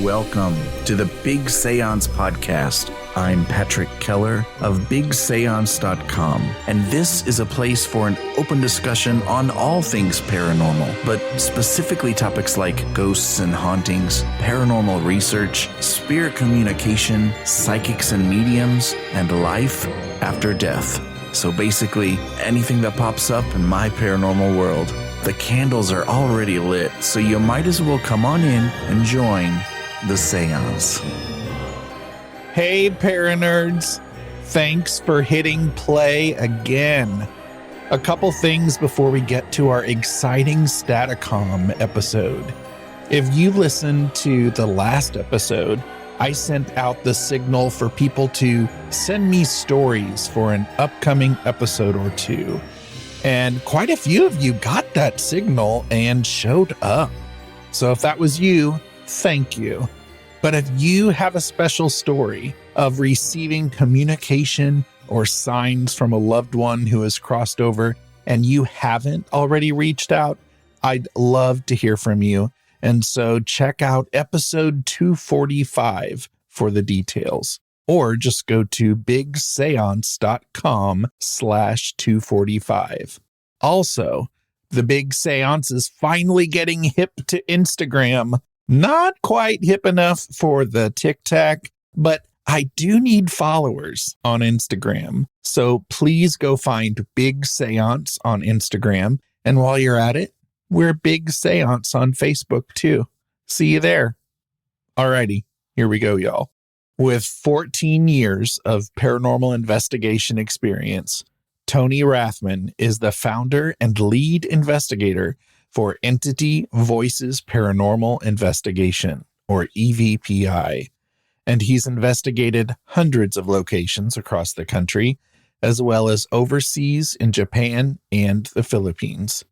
Welcome to the Big Seance podcast. I'm Patrick Keller of BigSeance.com, and this is a place for an open discussion on all things paranormal, but specifically topics like ghosts and hauntings, paranormal research, spirit communication, psychics and mediums, and life after death. So basically, anything that pops up in my paranormal world. The candles are already lit, so you might as well come on in and join the seance. Hey, Paranerds. Thanks for hitting play again. A couple things before we get to our exciting Staticom episode. If you listened to the last episode, I sent out the signal for people to send me stories for an upcoming episode or two. And quite a few of you got that signal and showed up. So if that was you, thank you. But if you have a special story of receiving communication or signs from a loved one who has crossed over and you haven't already reached out, I'd love to hear from you. And so check out episode 245 for the details. Or just go to bigseance.com/245. Also, the Big Seance is finally getting hip to Instagram. Not quite hip enough for the TikTok, but I do need followers on Instagram. So please go find Big Seance on Instagram. And while you're at it, we're Big Seance on Facebook too. See you there. Alrighty, here we go, y'all. With 14 years of paranormal investigation experience, Cherie Rathman is the founder and lead investigator for Entity Voices Paranormal Investigation, or EVPI, and he's investigated hundreds of locations across the country, as well as overseas in Japan and the Philippines.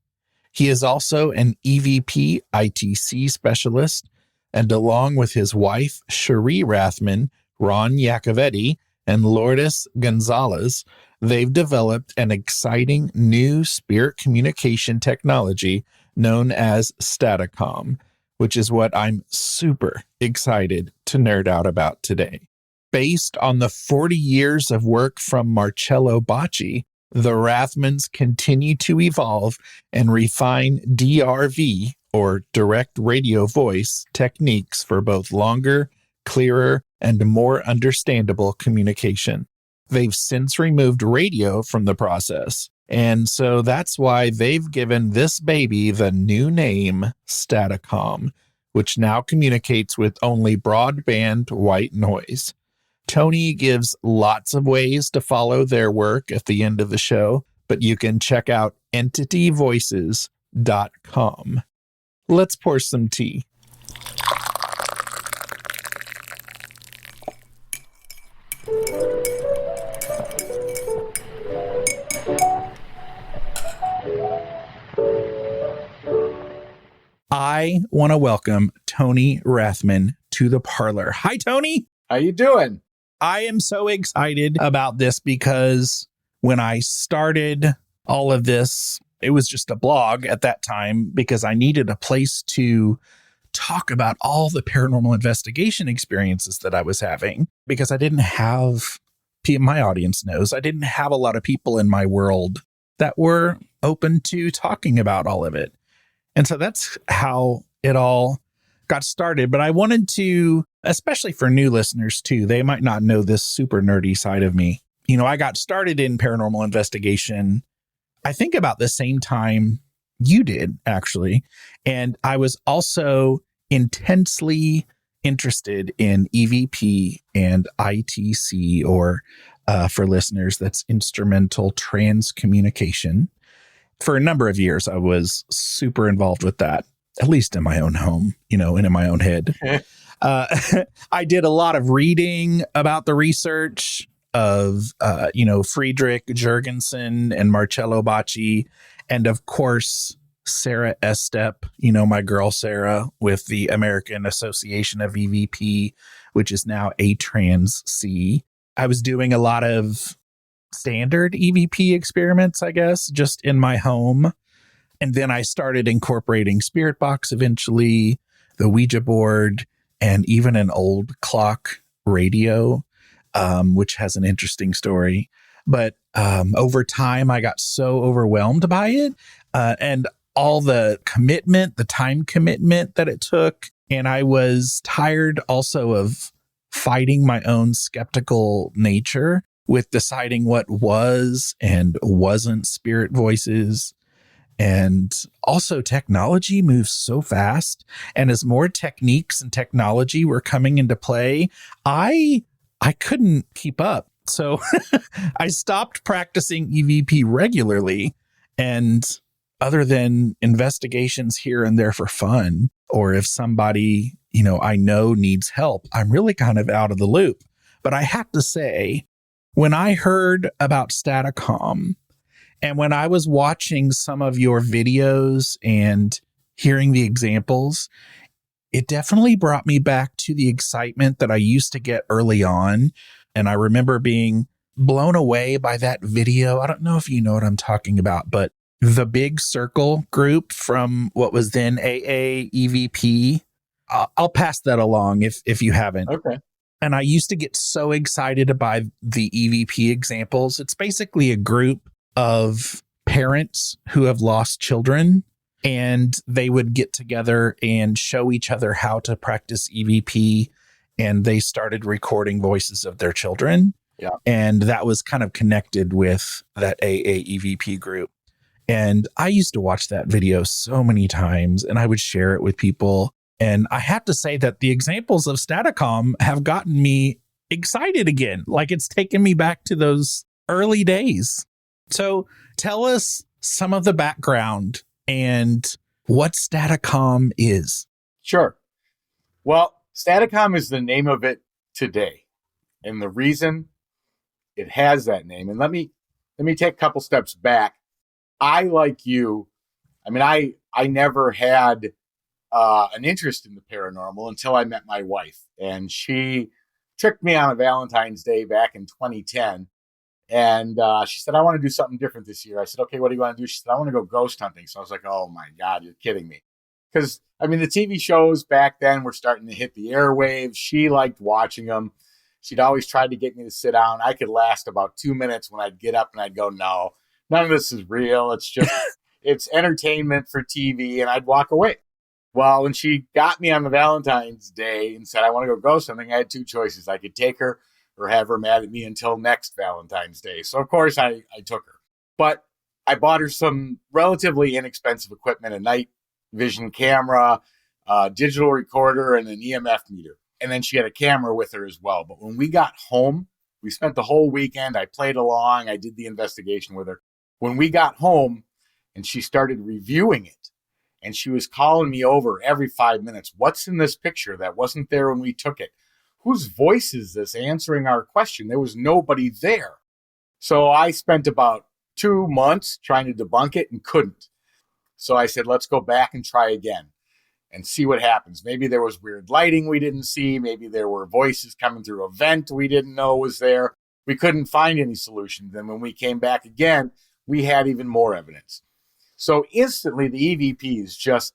He is also an EVP ITC Specialist, and along with his wife, Cherie Rathman, Yacovetti and Lourdes Gonzalez, they've developed an exciting new spirit communication technology known as Staticom, which is what I'm super excited to nerd out about today. Based on the 40 years of work from Marcello Bacci, the Rathmans continue to evolve and refine DRV, or direct radio voice, techniques for both longer, clearer, and more understandable communication. They've since removed radio from the process, and so that's why they've given this baby the new name Staticom, which now communicates with only broadband white noise. Tony gives lots of ways to follow their work at the end of the show, but you can check out entityvoices.com. Let's pour some tea. I want to welcome Cherie Rathman to the Parlor. Hi, Tony. How you doing? I am so excited about this because when I started all of this, it was just a blog at that time because I needed a place to talk about all the paranormal investigation experiences that I was having because I didn't have, my audience knows, I didn't have a lot of people in my world that were open to talking about all of it. And so that's how it all got started. But I wanted to, especially for new listeners too, they might not know this super nerdy side of me. You know, I got started in paranormal investigation, I think about the same time you did, actually. And I was also intensely interested in EVP and ITC, or for listeners, that's instrumental transcommunication. For a number of years, I was super involved with that, at least in my own home, and in my own head. I did a lot of reading about the research of, Friedrich, Jürgenson, and Marcello Bacci, and of course, Sarah Estep, my girl Sarah, with the American Association of EVP, which is now ATRANS-C. I was doing a lot of standard EVP experiments, I guess, just in my home. And then I started incorporating Spirit Box eventually, the Ouija board, and even an old clock radio, which has an interesting story. But over time, I got so overwhelmed by it and all the commitment, the time commitment that it took. And I was tired also of fighting my own skeptical nature with deciding what was and wasn't spirit voices. And also technology moves so fast. And as more techniques and technology were coming into play, I couldn't keep up. So I stopped practicing EVP regularly. And other than investigations here and there for fun, or if somebody, I know needs help, I'm really kind of out of the loop. But I have to say, when I heard about Staticom and when I was watching some of your videos and hearing the examples, it definitely brought me back to the excitement that I used to get early on. And I remember being blown away by that video. I don't know if you know what I'm talking about, but the Big Circle group from what was then AA EVP. I'll pass that along if you haven't. Okay. And I used to get so excited by the EVP examples. It's basically a group of parents who have lost children, and they would get together and show each other how to practice EVP. And they started recording voices of their children. Yeah. And that was kind of connected with that AA EVP group. And I used to watch that video so many times, and I would share it with people. And I have to say that the examples of Staticom have gotten me excited again. Like it's taken me back to those early days. So tell us some of the background and what Staticom is. Sure. Well, Staticom is the name of it today. And the reason it has that name, and let me take a couple steps back. I, like you, I never had an interest in the paranormal until I met my wife. And she tricked me on a Valentine's Day back in 2010. And she said, I want to do something different this year. I said, okay, what do you want to do? She said, I want to go ghost hunting. So I was like, oh my God, you're kidding me. Because, the TV shows back then were starting to hit the airwaves. She liked watching them. She'd always tried to get me to sit down. I could last about 2 minutes when I'd get up and I'd go, no, none of this is real. It's just, it's entertainment for TV. And I'd walk away. Well, when she got me on the Valentine's Day and said, I want to go ghost hunting, I had two choices. I could take her or have her mad at me until next Valentine's Day. So, of course, I took her. But I bought her some relatively inexpensive equipment, a night vision camera, a digital recorder, and an EMF meter. And then she had a camera with her as well. But when we got home, we spent the whole weekend. I played along. I did the investigation with her. When we got home and she started reviewing it, and she was calling me over every 5 minutes. What's in this picture that wasn't there when we took it? Whose voice is this answering our question? There was nobody there. So I spent about 2 months trying to debunk it and couldn't. So I said, let's go back and try again and see what happens. Maybe there was weird lighting we didn't see. Maybe there were voices coming through a vent we didn't know was there. We couldn't find any solution. Then when we came back again, we had even more evidence. So instantly, the EVPs just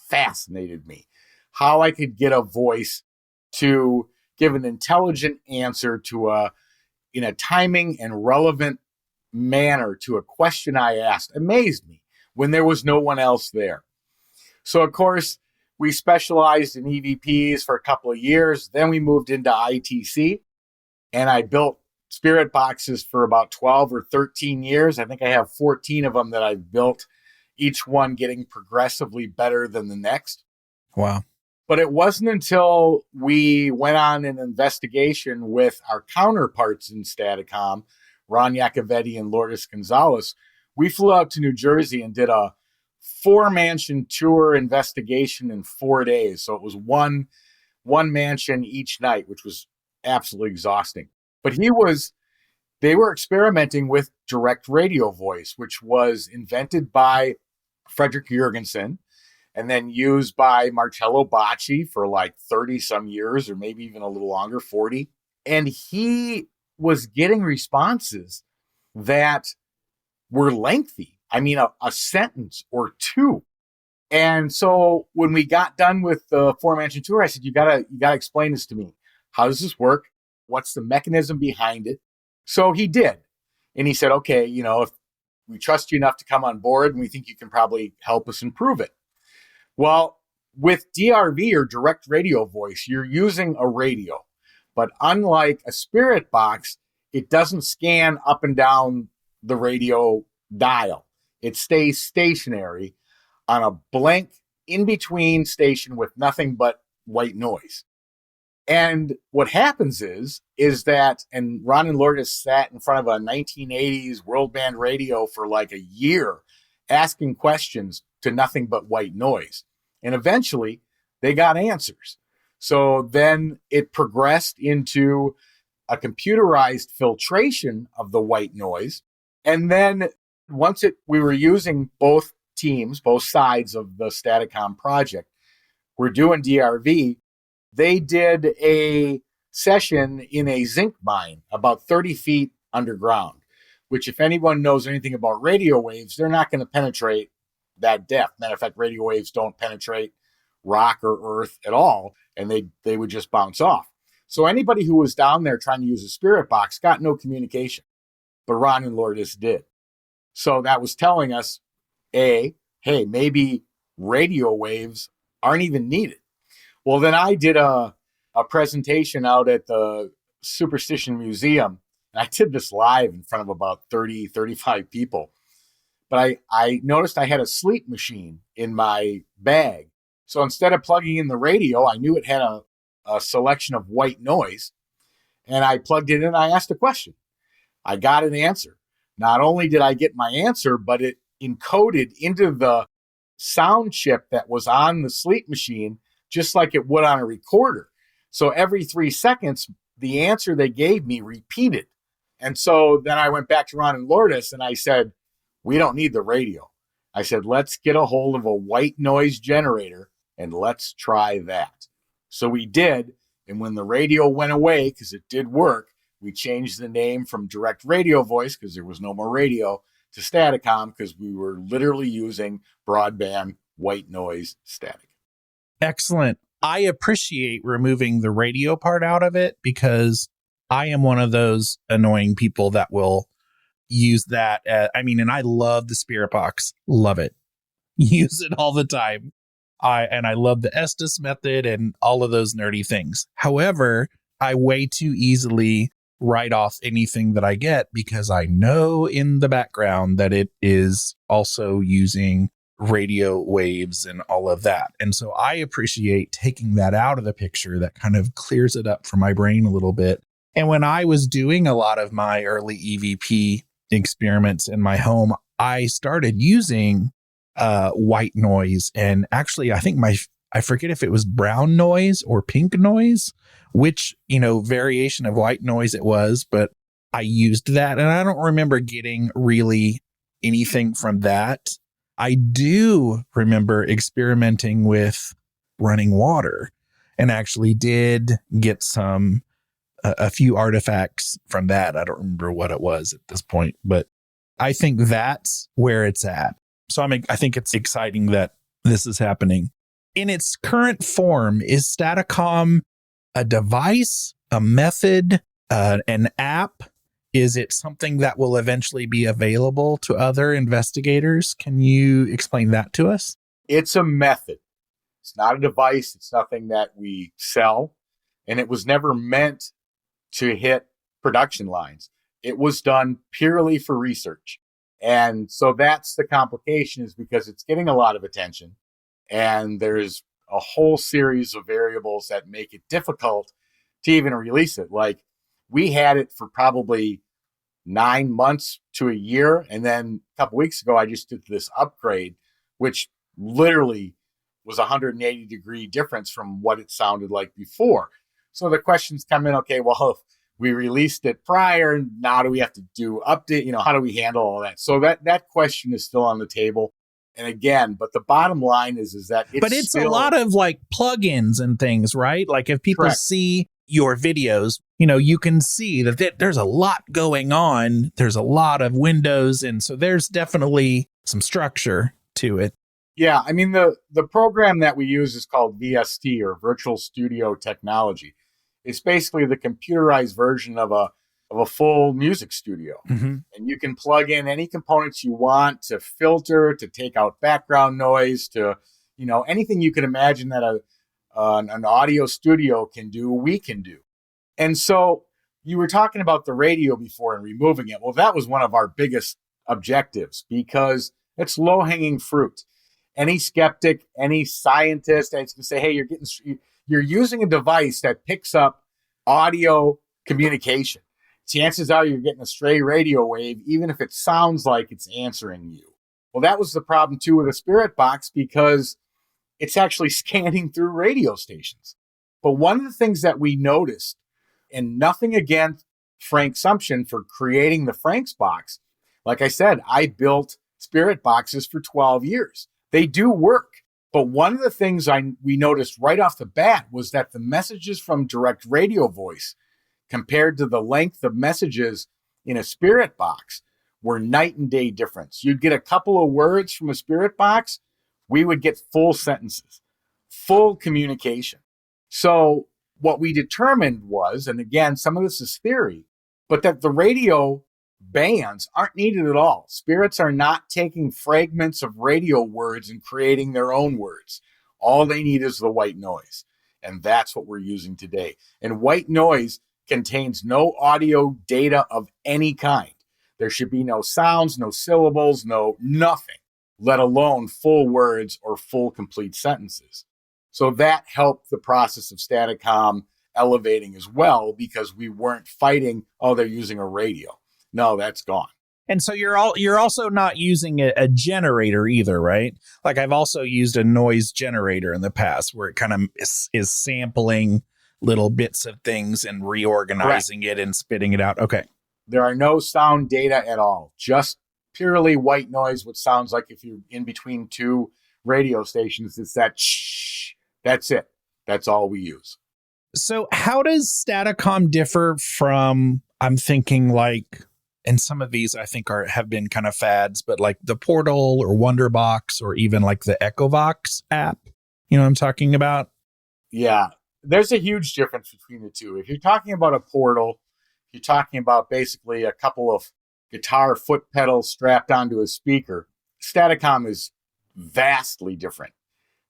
fascinated me. How I could get a voice to give an intelligent answer to in a timing and relevant manner to a question I asked amazed me when there was no one else there. So, of course, we specialized in EVPs for a couple of years. Then we moved into ITC, and I built spirit boxes for about 12 or 13 years. I think I have 14 of them that I've built, each one getting progressively better than the next. Wow. But it wasn't until we went on an investigation with our counterparts in Staticom, Ron Yacovetti and Lourdes Gonzalez. We flew out to New Jersey and did a 4-mansion tour investigation in 4 days. So it was one mansion each night, which was absolutely exhausting. But they were experimenting with direct radio voice, which was invented by Friedrich Jürgenson and then used by Marcello Bacci for like 30 some years, or maybe even a little longer, 40. And he was getting responses that were lengthy. A sentence or two. And so when we got done with the aforementioned tour, I said, you gotta explain this to me. How does this work? What's the mechanism behind it? So he did. And he said, okay, if we trust you enough to come on board and we think you can probably help us improve it. Well, with DRV or direct radio voice, you're using a radio. But unlike a spirit box, it doesn't scan up and down the radio dial. It stays stationary on a blank in-between station with nothing but white noise. And what happens is that, and Ron and Lourdes sat in front of a 1980s world band radio for like a year, asking questions to nothing but white noise. And eventually they got answers. So then it progressed into a computerized filtration of the white noise. And then once we were using both teams, both sides of the Staticom project, we're doing DRV. They did a session in a zinc mine about 30 feet underground, which if anyone knows anything about radio waves, they're not going to penetrate that depth. Matter of fact, radio waves don't penetrate rock or earth at all, and they would just bounce off. So anybody who was down there trying to use a spirit box got no communication, but Ron and Lourdes did. So that was telling us, hey, maybe radio waves aren't even needed. Well, then I did a presentation out at the Superstition Museum, and I did this live in front of about 30, 35 people. But I noticed I had a sleep machine in my bag. So instead of plugging in the radio, I knew it had a selection of white noise, and I plugged it in. I asked a question. I got an answer. Not only did I get my answer, but it encoded into the sound chip that was on the sleep machine, just like it would on a recorder. So every 3 seconds, the answer they gave me repeated. And so then I went back to Ron and Lourdes and I said, we don't need the radio. I said, let's get a hold of a white noise generator and let's try that. So we did. And when the radio went away, because it did work, we changed the name from direct radio voice, because there was no more radio, to Staticom, because we were literally using broadband white noise static. Excellent. I appreciate removing the radio part out of it, because I am one of those annoying people that will use that. And I love the Spirit Box. Love it. Use it all the time. I love the Estes method and all of those nerdy things. However, I way too easily write off anything that I get, because I know in the background that it is also using radio waves and all of that. And so I appreciate taking that out of the picture. That kind of clears it up for my brain a little bit. And when I was doing a lot of my early EVP experiments in my home, I started using white noise. And actually, I think I forget if it was brown noise or pink noise, which, variation of white noise it was, but I used that. And I don't remember getting really anything from that. I do remember experimenting with running water and actually did get a few artifacts from that. I don't remember what it was at this point, but I think that's where it's at. So I think it's exciting that this is happening. In its current form, is Staticom a device, a method, an app? Is it something that will eventually be available to other investigators? Can you explain that to us? It's a method. It's not a device. It's nothing that we sell. And it was never meant to hit production lines. It was done purely for research. And so that's the complication, is because it's getting a lot of attention. And there's a whole series of variables that make it difficult to even release it. Like, we had it for probably 9 months to a year. And then a couple weeks ago, I just did this upgrade, which literally was a 180-degree difference from what it sounded like before. So the questions come in, okay, well, we released it prior, now do we have to do update? How do we handle all that? So that question is still on the table. And again, but the bottom line is that it's still a lot of like plugins and things, right? Like if people Correct. see your videos, you can see that there's a lot going on. There's a lot of windows. And so there's definitely some structure to it. Yeah, I mean, the program that we use is called VST, or Virtual Studio Technology. It's basically the computerized version of a full music studio. Mm-hmm. And you can plug in any components you want to filter, to take out background noise, to, anything you can imagine that an audio studio can do, we can do. And so you were talking about the radio before and removing it. Well, that was one of our biggest objectives because it's low-hanging fruit. Any skeptic, any scientist that's going to say, hey, you're using a device that picks up audio communication. Chances are you're getting a stray radio wave, even if it sounds like it's answering you. Well, that was the problem too with a spirit box because it's actually scanning through radio stations. But one of the things that we noticed, and nothing against Frank Sumption for creating the Frank's box, like I said, I built spirit boxes for 12 years. They do work. But one of the things we noticed right off the bat was that the messages from direct radio voice compared to the length of messages in a spirit box were night and day difference. You'd get a couple of words from a spirit box. We would get full sentences, full communication. So what we determined was, and again, some of this is theory, but that the radio bands aren't needed at all. Spirits are not taking fragments of radio words and creating their own words. All they need is the white noise. And that's what we're using today. And white noise contains no audio data of any kind. There should be no sounds, no syllables, nothing, let alone full words or full complete sentences. So that helped the process of Staticom elevating as well, because we weren't fighting, they're using a radio. No, that's gone. And so you're also not using a generator either, right? Like I've also used a noise generator in the past where it kind of is sampling little bits of things and reorganizing it and spitting it out. Okay. There are no sound data at all, just purely white noise, which sounds like if you're in between two radio stations, it's that shh. That's it. That's all we use. So how does Staticom differ from, I'm thinking like, and some of these I think have been kind of fads, but like the Portal or Wonderbox or even like the Echovox app, you know what I'm talking about? Yeah, there's a huge difference between the two. If you're talking about a Portal, you're talking about basically a couple of guitar foot pedals strapped onto a speaker. Staticom is vastly different.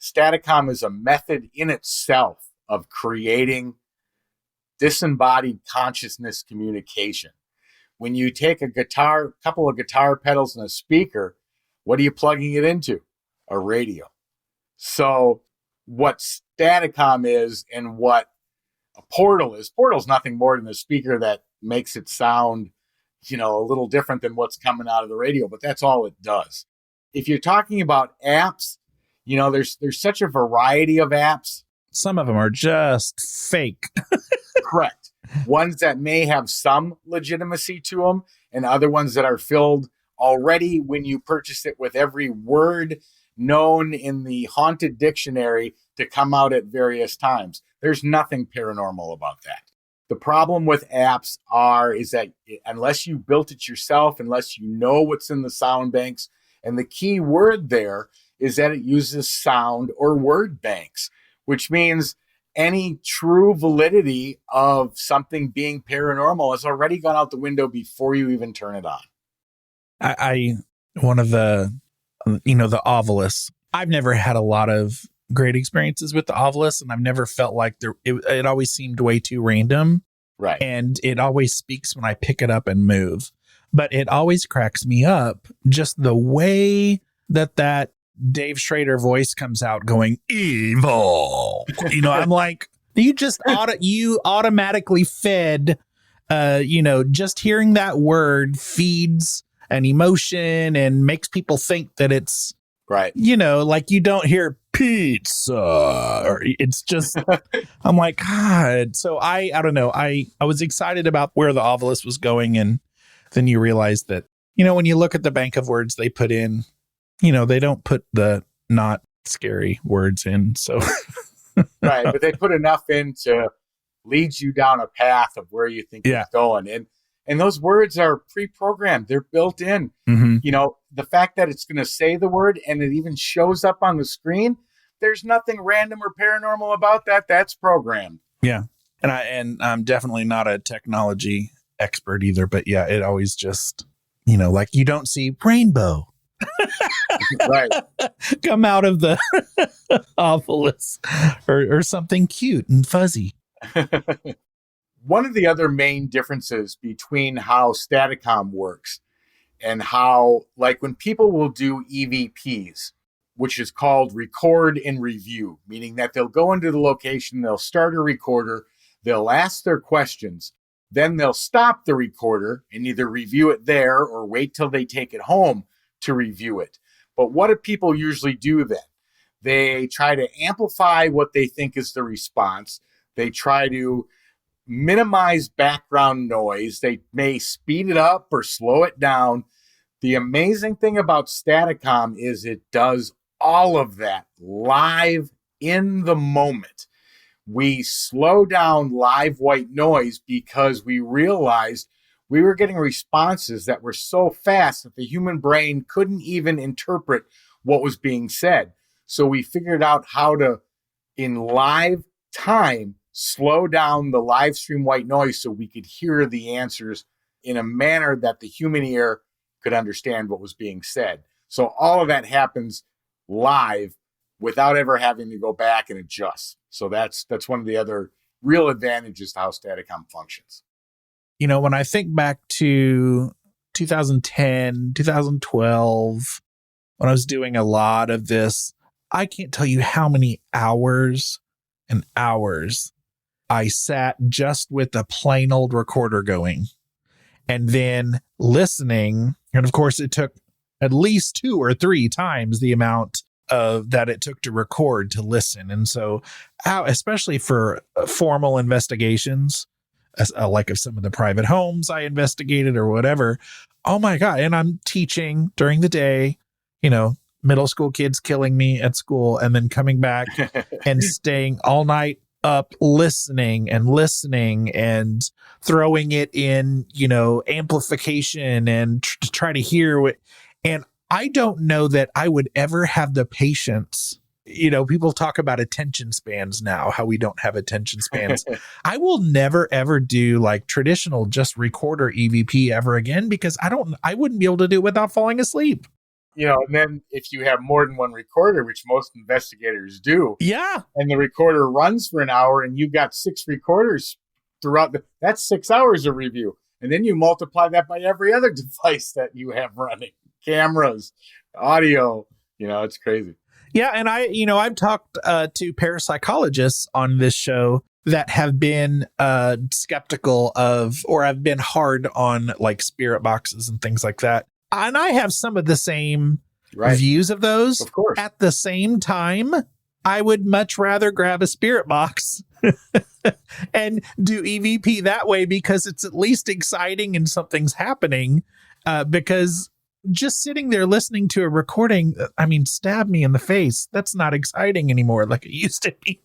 Staticom is a method in itself of creating disembodied consciousness communication. When you take a couple of guitar pedals and a speaker, what are you plugging it into? A radio. So what Staticom is and what a Portal is nothing more than a speaker that makes it sound, a little different than what's coming out of the radio, but that's all it does. If you're talking about apps, there's such a variety of apps. Some of them are just fake. Correct. Ones that may have some legitimacy to them, and other ones that are filled already when you purchase it with every word known in the haunted dictionary to come out at various times. There's nothing paranormal about that. The problem with apps is that unless you built it yourself, unless you know what's in the sound banks, and the key word there is that it uses sound or word banks, which means any true validity of something being paranormal has already gone out the window before you even turn it on. One of the Ovilus, I've never had a lot of great experiences with the Ovilus, and I've never felt like it always seemed way too random. Right. And it always speaks when I pick it up and move. But it always cracks me up just the way that Dave Schrader voice comes out going evil. I'm like, you just you automatically fed, just hearing that word feeds an emotion and makes people think that it's right. Like you don't hear pizza or it's just, I'm like, God. So I don't know. I was excited about where the Ovilus was going. And then you realize that, when you look at the bank of words they put in, they don't put the not scary words in. So, right. But they put enough in to lead you down a path of where you think it's going. And those words are pre-programmed. They're built in. Mm-hmm. the fact that it's going to say the word and it even shows up on the screen, there's nothing random or paranormal about that. That's programmed. Yeah. And I'm definitely not a technology expert either, but yeah, it always just, like you don't see rainbow Right. come out of the Ovilus or something cute and fuzzy. One of the other main differences between how Staticom works and how, like when people will do EVPs, which is called record and review, meaning that they'll go into the location, they'll start a recorder, they'll ask their questions, then they'll stop the recorder and either review it there or wait till they take it home to review it. But what do people usually do then? They try to amplify what they think is the response. They try to minimize background noise. They may speed it up or slow it down. The amazing thing about Staticom is it does all of that live in the moment. We slow down live white noise because we realized we were getting responses that were so fast that the human brain couldn't even interpret what was being said. So we figured out how to, in live time, slow down the live stream white noise so we could hear the answers in a manner that the human ear could understand what was being said. So all of that happens live without ever having to go back and adjust. So that's one of the other real advantages to how Staticom functions. When I think back to 2010, 2012, when I was doing a lot of this, I can't tell you how many hours and hours I sat just with a plain old recorder going and then listening. And of course, it took at least 2 or 3 times the amount of that it took to record to listen. And so, especially for formal investigations, like of some of the private homes I investigated or whatever. Oh my God. And I'm teaching during the day, middle school kids killing me at school and then coming back and staying all night up listening and throwing it in, amplification and to try to hear what. And I don't know that I would ever have the patience. People talk about attention spans now, how we don't have attention spans. I will never, ever do like traditional just recorder EVP ever again because I wouldn't be able to do it without falling asleep. And then if you have more than one recorder, which most investigators do. Yeah. And the recorder runs for an hour and you've got 6 recorders throughout that's 6 hours of review. And then you multiply that by every other device that you have running. Cameras, audio, it's crazy. Yeah. And I've talked to parapsychologists on this show that have been skeptical of, or have been hard on like spirit boxes and things like that. And I have some of the same views of those. Of course. At the same time, I would much rather grab a spirit box and do EVP that way because it's at least exciting and something's happening. Because just sitting there listening to a recording, stab me in the face. That's not exciting anymore like it used to be.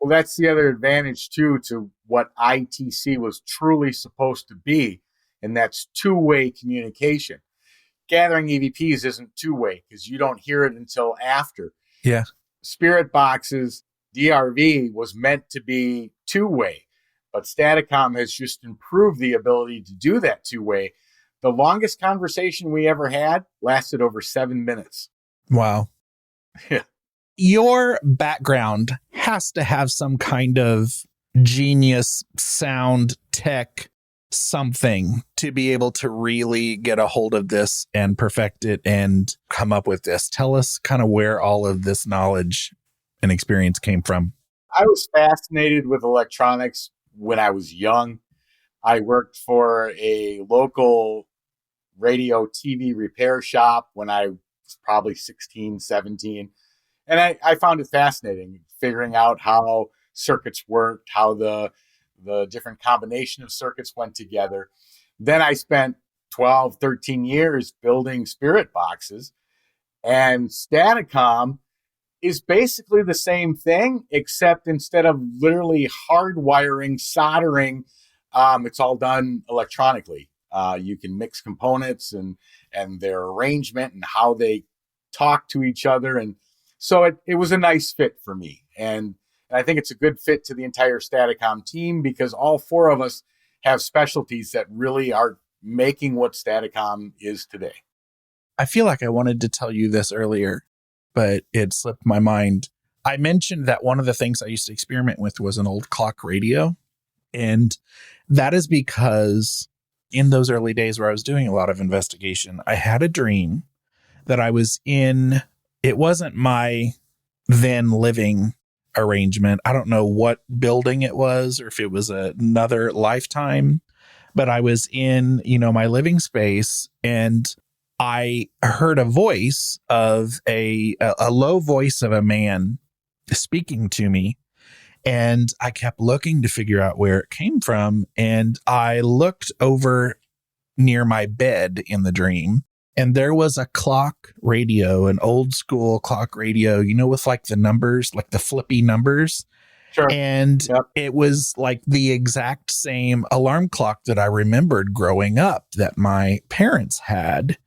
Well, that's the other advantage, too, to what ITC was truly supposed to be, and that's two-way communication. Gathering EVPs isn't two-way because you don't hear it until after. Yeah. Spirit boxes, DRV was meant to be two-way, but Staticom has just improved the ability to do that two-way. The longest conversation we ever had lasted over 7 minutes. Wow. Yeah. Your background has to have some kind of genius sound tech something to be able to really get a hold of this and perfect it and come up with this. Tell us kind of where all of this knowledge and experience came from. I was fascinated with electronics when I was young. I worked for a local radio TV repair shop when I was probably 16, 17. And I found it fascinating figuring out how circuits worked, how the different combination of circuits went together. Then I spent 12, 13 years building spirit boxes. And Staticom is basically the same thing, except instead of literally hardwiring, soldering, it's all done electronically. You can mix components and and their arrangement and how they talk to each other. And so it was a nice fit for me. And I think it's a good fit to the entire Staticom team because all four of us have specialties that really are making what Staticom is today. I feel like I wanted to tell you this earlier, but it slipped my mind. I mentioned that one of the things I used to experiment with was an old clock radio. And that is because in those early days where I was doing a lot of investigation, I had a dream that I was in. It wasn't my then living arrangement. I don't know what building it was or if it was another lifetime, but I was in, my living space, and I heard a voice of a low voice of a man speaking to me. And I kept looking to figure out where it came from. And I looked over near my bed in the dream, and there was a clock radio, an old school clock radio, with like the numbers, like the flippy numbers. Sure. And Yep. It was like the exact same alarm clock that I remembered growing up that my parents had.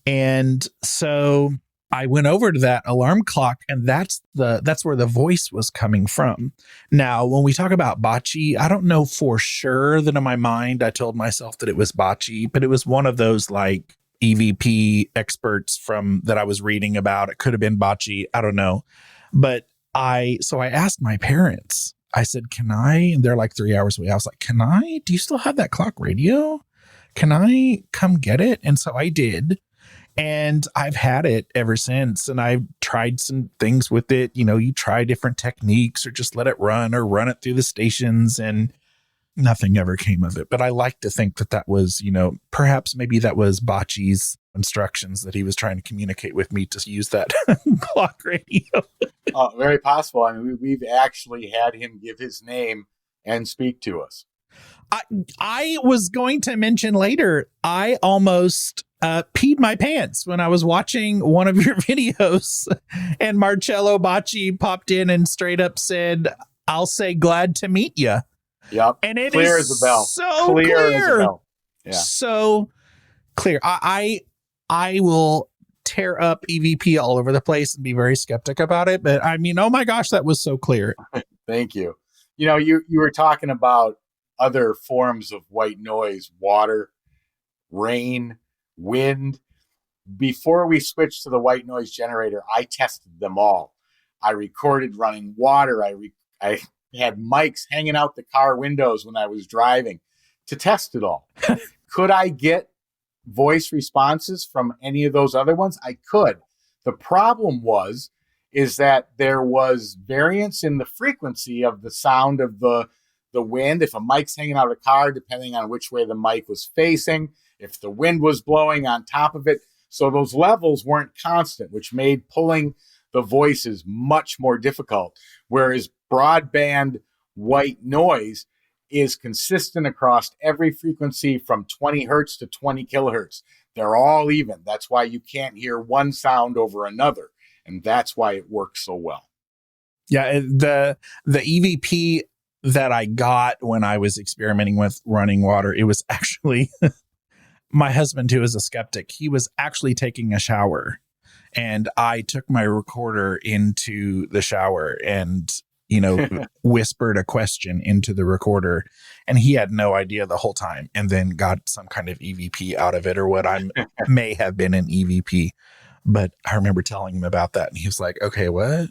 And so I went over to that alarm clock, and that's where the voice was coming from. Now, when we talk about Bacci, I don't know for sure that in my mind I told myself that it was Bacci, but it was one of those like EVP experts from that I was reading about. It could have been Bacci. I don't know. But I asked my parents, I said, can I? And they're like 3 hours away. I was like, can I? Do you still have that clock radio? Can I come get it? And so I did. And I've had it ever since. And I've tried some things with it. You try different techniques or just let it run or run it through the stations, and nothing ever came of it. But I like to think that was, perhaps maybe that was Bacci's instructions that he was trying to communicate with me to use that clock radio. Very possible. I mean, we've actually had him give his name and speak to us. I was going to mention later, I almost peed my pants when I was watching one of your videos, and Marcello Bacci popped in and straight up said, I'll say glad to meet you. Yep. And it clear is as a bell. So clear clear. As a bell. Yeah. So clear. I will tear up EVP all over the place and be very skeptic about it. But I mean, oh my gosh, that was so clear. Thank you. You were talking about other forms of white noise, water, rain, wind. Before we switched to the white noise generator, I tested them all. I recorded running water. I had mics hanging out the car windows when I was driving to test it all. Could I get voice responses from any of those other ones? I could. The problem is that there was variance in the frequency of the sound of the wind. If a mic's hanging out of a car, depending on which way the mic was facing, if the wind was blowing on top of it. So those levels weren't constant, which made pulling the voices much more difficult. Whereas broadband white noise is consistent across every frequency from 20 hertz to 20 kilohertz. They're all even. That's why you can't hear one sound over another. And that's why it works so well. Yeah, the EVP that I got when I was experimenting with running water, it was actually my husband, who is a skeptic. He was actually taking a shower, and I took my recorder into the shower and, whispered a question into the recorder, and he had no idea the whole time, and then got some kind of EVP out of it, or what I may have been an EVP. But I remember telling him about that, and he was like, okay, what?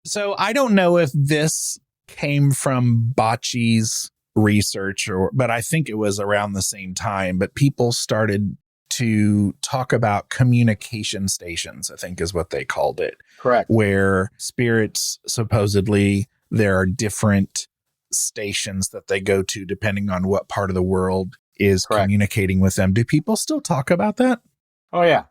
So I don't know if this came from Bacci's research, but I think it was around the same time. But people started to talk about communication stations, I think is what they called it. Correct. Where spirits, supposedly, there are different stations that they go to depending on what part of the world is Correct. Communicating with them. Do people still talk about that? Oh, yeah.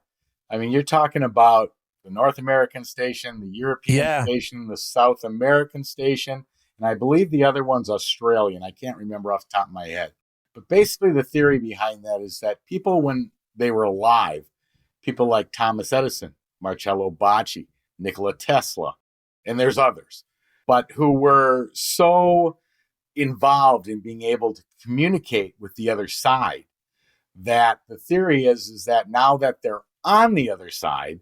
I mean, you're talking about the North American station, the European station, the South American station, and I believe the other one's Australian. I can't remember off the top of my head. But basically the theory behind that is that people, when they were alive, people like Thomas Edison, Marcello Bacci, Nikola Tesla, and there's others, but who were so involved in being able to communicate with the other side that the theory is that now that they're on the other side,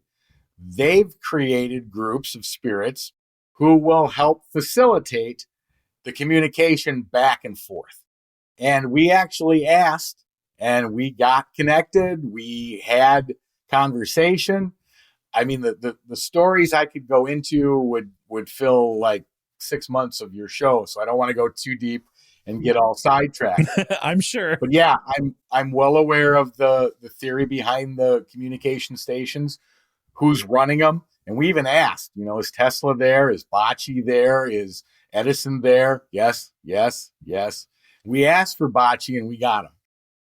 they've created groups of spirits who will help facilitate the communication back and forth. And we actually asked, and we got connected. We had conversation. I mean, the stories I could go into would fill like 6 months of your show. So I don't want to go too deep and get all sidetracked. I'm sure. But yeah, I'm well aware of the theory behind the communication stations, who's running them. And we even asked, is Tesla there? Is Bacci there? Is Edison there? Yes, yes, yes. We asked for Bacci and we got him.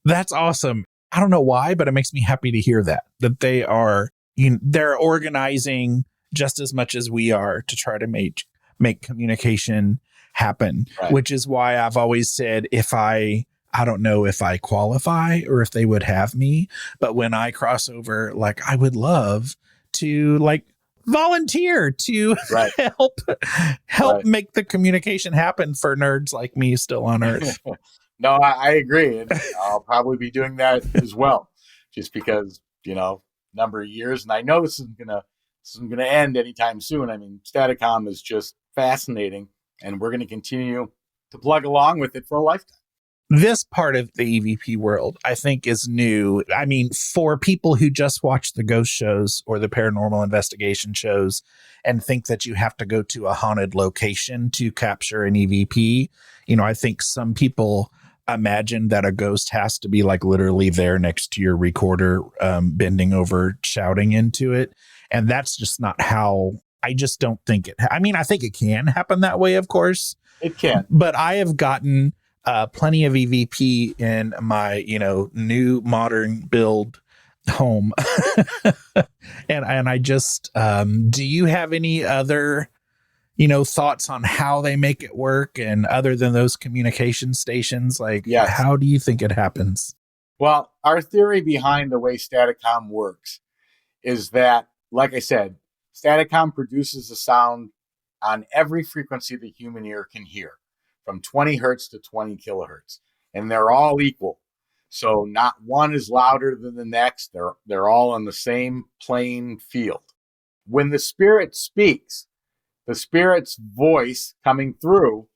That's awesome. I don't know why, but it makes me happy to hear that they are, they're organizing just as much as we are to try to make communication happen, right. Which is why I've always said, I don't know if I qualify or if they would have me, but when I cross over, like, I would love to volunteer to right. help right. make the communication happen for nerds like me still on Earth. No, I agree. And I'll probably be doing that as well, just because, number of years. And I know this isn't gonna end anytime soon. I mean, Staticom is just fascinating, and we're going to continue to plug along with it for a lifetime. This part of the EVP world, I think, is new. I mean, for people who just watch the ghost shows or the paranormal investigation shows and think that you have to go to a haunted location to capture an EVP, I think some people imagine that a ghost has to be like literally there next to your recorder, bending over, shouting into it. And that's just not how, I just don't think it. I mean, I think it can happen that way, of course. It can. But I have gotten plenty of EVP in my, new modern build home. and I just, do you have any other, thoughts on how they make it work? And other than those communication stations, yes. How do you think it happens? Well, our theory behind the way Staticom works is that, like I said, Staticom produces a sound on every frequency the human ear can hear, from 20 hertz to 20 kilohertz. And they're all equal. So not one is louder than the next. They're all on the same playing field. When the spirit speaks, the spirit's voice coming through,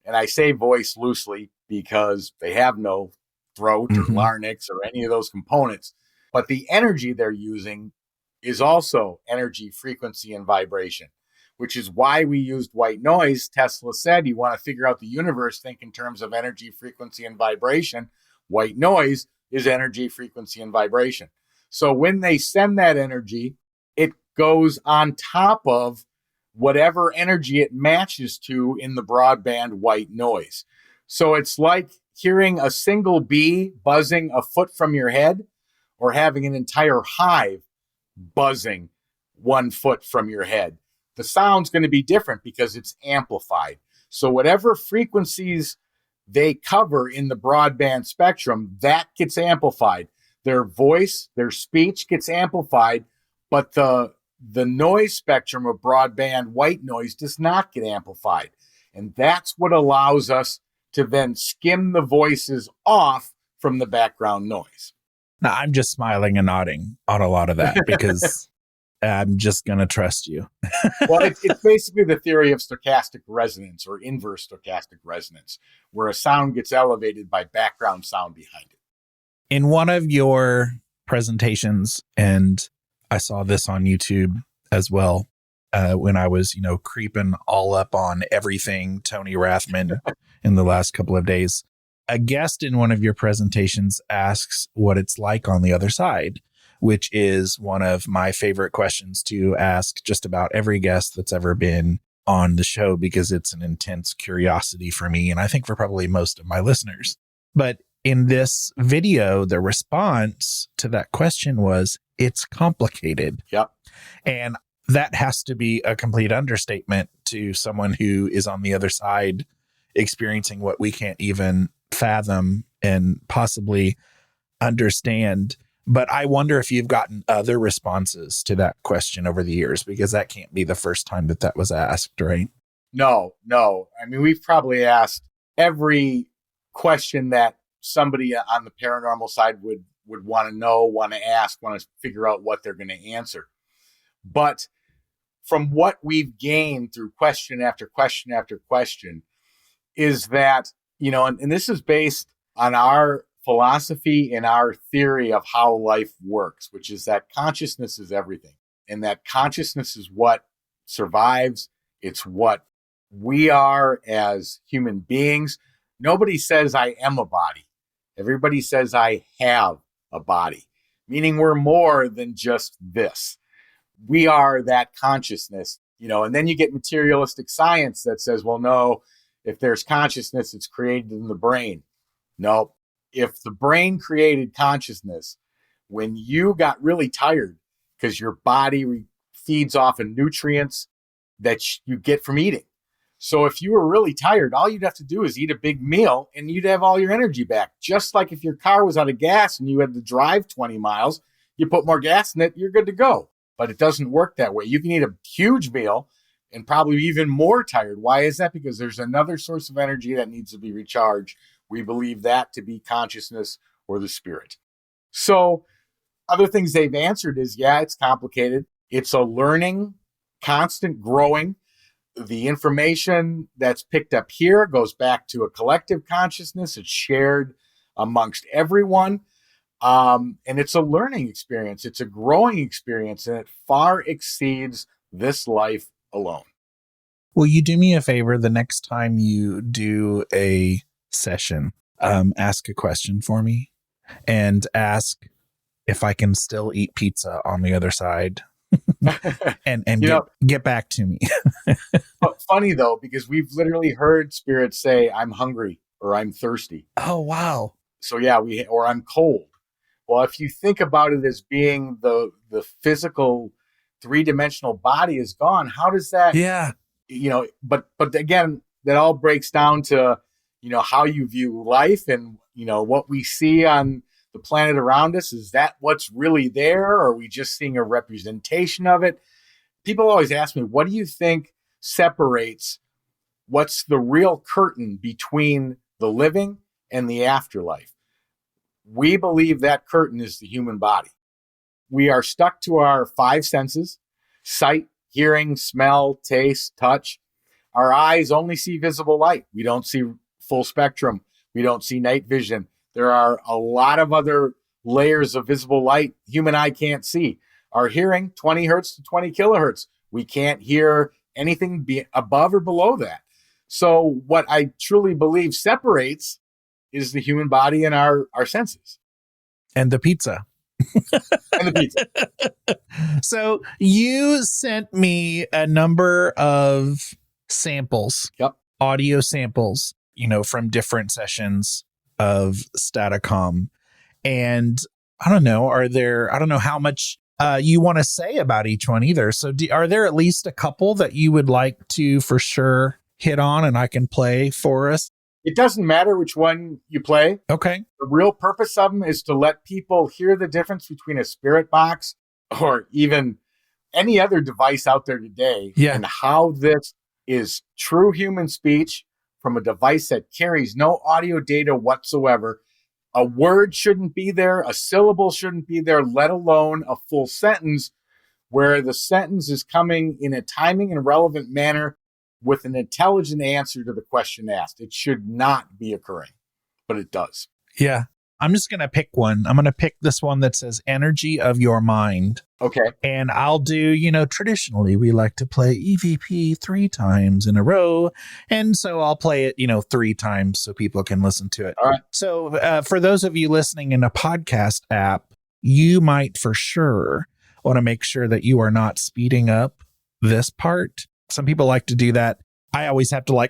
and I say voice loosely because they have no throat or larynx or any of those components, but the energy they're using is also energy, frequency, and vibration, which is why we used white noise. Tesla said, you want to figure out the universe, think in terms of energy, frequency, and vibration. White noise is energy, frequency, and vibration. So when they send that energy, it goes on top of whatever energy it matches to in the broadband white noise. So it's like hearing a single bee buzzing a foot from your head, or having an entire hive buzzing 1 foot from your head. The sound's going to be different because it's amplified. So whatever frequencies they cover in the broadband spectrum, that gets amplified. Their voice, their speech gets amplified, but the noise spectrum of broadband white noise does not get amplified. And that's what allows us to then skim the voices off from the background noise. Now, I'm just smiling and nodding on a lot of that because I'm just going to trust you. Well, it's basically the theory of stochastic resonance or inverse stochastic resonance, where a sound gets elevated by background sound behind it. In one of your presentations, and I saw this on YouTube as well, when I was, creeping all up on everything Tony Rathman in the last couple of days, a guest in one of your presentations asks what it's like on the other side, which is one of my favorite questions to ask just about every guest that's ever been on the show, because it's an intense curiosity for me, and I think for probably most of my listeners. But in this video, the response to that question was, it's complicated. Yep. And that has to be a complete understatement to someone who is on the other side experiencing what we can't even fathom and possibly understand. But I wonder if you've gotten other responses to that question over the years, because that can't be the first time that was asked, right? No. I mean, we've probably asked every question that somebody on the paranormal side would want to know, want to ask, want to figure out what they're going to answer. But from what we've gained through question after question after question is that, and this is based on our philosophy and our theory of how life works, which is that consciousness is everything. And that consciousness is what survives. It's what we are as human beings. Nobody says I am a body. Everybody says I have a body, meaning we're more than just this. We are that consciousness, and then you get materialistic science that says, well, no, if there's consciousness, it's created in the brain. No, if the brain created consciousness, when you got really tired because your body feeds off of nutrients that you get from eating. So if you were really tired, all you'd have to do is eat a big meal and you'd have all your energy back. Just like if your car was out of gas and you had to drive 20 miles, you put more gas in it, you're good to go. But it doesn't work that way. You can eat a huge meal and probably even more tired. Why is that? Because there's another source of energy that needs to be recharged. We believe that to be consciousness or the spirit. So other things they've answered is, yeah, it's complicated. It's a learning, constant growing. The information that's picked up here goes back to a collective consciousness. It's shared amongst everyone. And it's a learning experience. It's a growing experience, and it far exceeds this life alone. Will you do me a favor the next time you do a session? Ask a question for me and ask if I can still eat pizza on the other side. and get back to me. But funny though, because we've literally heard spirits say, I'm hungry or I'm thirsty. Oh, wow. So yeah, or I'm cold. Well, if you think about it as being the physical 3-dimensional body is gone, how does that, yeah, but again, that all breaks down to, how you view life and, what we see on the planet around us. Is that what's really there? Or are we just seeing a representation of it? People always ask me, what do you think separates what's the real curtain between the living and the afterlife? We believe that curtain is the human body. We are stuck to our 5 senses: sight, hearing, smell, taste, touch. Our eyes only see visible light. We don't see full spectrum. We don't see night vision. There are a lot of other layers of visible light human eye can't see. Our hearing, 20 hertz to 20 kilohertz. We can't hear anything above or below that. So what I truly believe separates is the human body and our senses. And the pizza. And the pizza. So you sent me a number of samples, audio samples, from different sessions of Staticom. And I don't know, I don't know how much you want to say about each one either. So are there at least a couple that you would like to for sure hit on and I can play for us? It doesn't matter which one you play. Okay. The real purpose of them is to let people hear the difference between a spirit box or even any other device out there today, and how this is true human speech from a device that carries no audio data whatsoever. A word shouldn't be there. A syllable shouldn't be there, let alone a full sentence, where the sentence is coming in a timing and relevant manner with an intelligent answer to the question asked. It should not be occurring, but it does. Yeah. I'm just going to pick one. I'm going to pick this one that says energy of your mind. Okay. And I'll do, traditionally we like to play EVP 3 times in a row. And so I'll play it, 3 times so people can listen to it. All right. So for those of you listening in a podcast app, you might for sure want to make sure that you are not speeding up this part. Some people like to do that. I always have to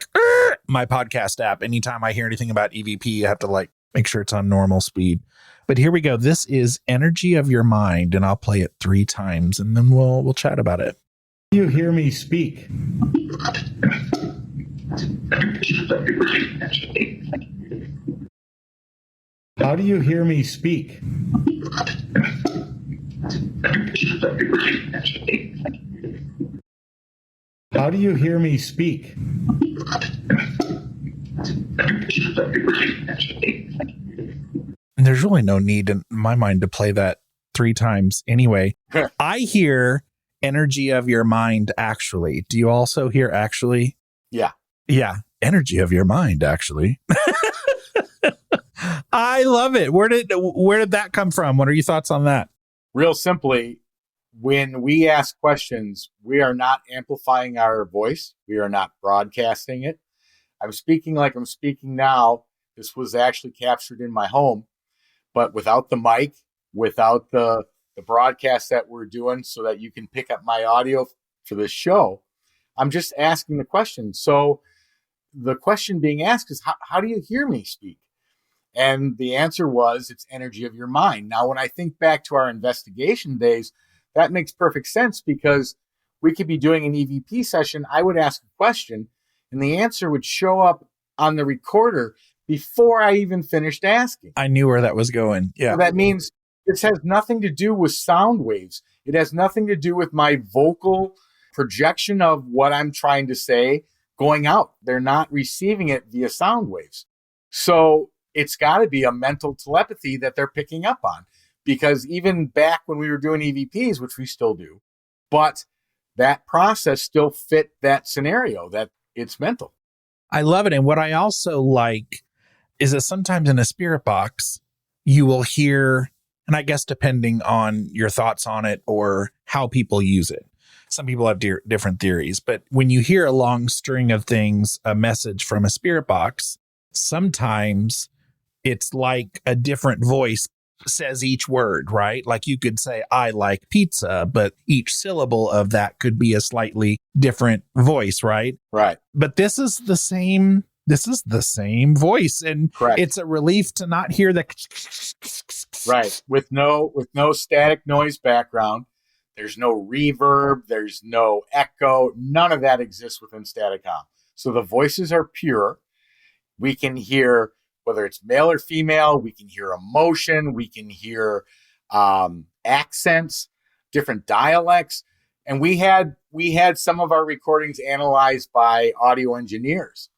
my podcast app. Anytime I hear anything about EVP, I have to make sure it's on normal speed. But here we go. This is Energy of Your Mind, and I'll play it 3 times, and then we'll chat about it. You hear me speak. How do you hear me speak? How do you hear me speak? there's really no need in my mind to play that 3 times anyway. I hear energy of your mind, actually. Do you also hear actually? Yeah. Yeah. Energy of your mind, actually. I love it. Where did that come from? What are your thoughts on that? Real simply, when we ask questions, we are not amplifying our voice. We are not broadcasting it. I'm speaking like I'm speaking now. This was actually captured in my home, but without the mic, without the broadcast that we're doing so that you can pick up my audio for this show. I'm just asking the question. So the question being asked is, how do you hear me speak? And the answer was, it's energy of your mind. Now, when I think back to our investigation days, that makes perfect sense because we could be doing an EVP session. I would ask a question and the answer would show up on the recorder before I even finished asking. I knew where that was going. Yeah. So that means this has nothing to do with sound waves. It has nothing to do with my vocal projection of what I'm trying to say going out. They're not receiving it via sound waves. So it's got to be a mental telepathy that they're picking up on, because even back when we were doing EVPs, which we still do, but that process still fit that scenario, that it's mental. I love it. And what I also like is that sometimes in a spirit box, you will hear, and I guess depending on your thoughts on it or how people use it, some people have different theories, but when you hear a long string of things, a message from a spirit box, sometimes it's like a different voice says each word, right? Like you could say, I like pizza, but each syllable of that could be a slightly different voice, right? Right. But this is the same voice. And Correct. It's a relief to not hear the right. With no static noise background. There's no reverb, there's no echo, none of that exists within Staticom. So the voices are pure. We can hear whether it's male or female, we can hear emotion, we can hear accents, different dialects. And we had some of our recordings analyzed by audio engineers.